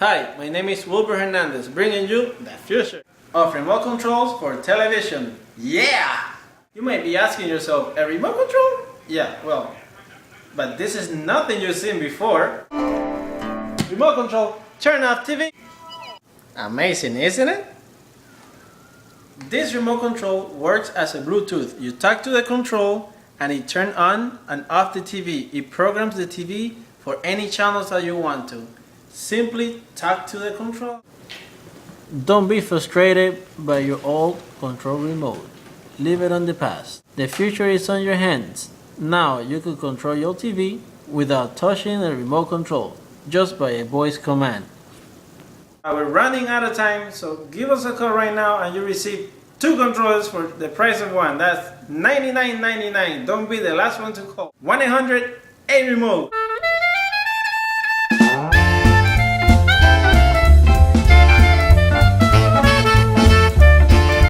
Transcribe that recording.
Hi, my name is Wilbur Hernandez, bringing you the future of remote controls for television. Yeah! You might be asking yourself, a remote control? Yeah, well, but this is nothing you've seen before. Remote control, turn off TV. Amazing, isn't it? This remote control works as a Bluetooth. You talk to the control and it turns on and off the TV. It programs the TV for any channels that you want to. Simply talk to the control. Don't be frustrated by your old control remote. Leave it on the past. The future is on your hands. Now you can control your TV without touching the remote control, just by a voice command. We're running out of time, so give us a call right now and you receive 2 controllers for the price of 1. That's $99.99. Don't be the last one to call. 1-800-A-REMOTE.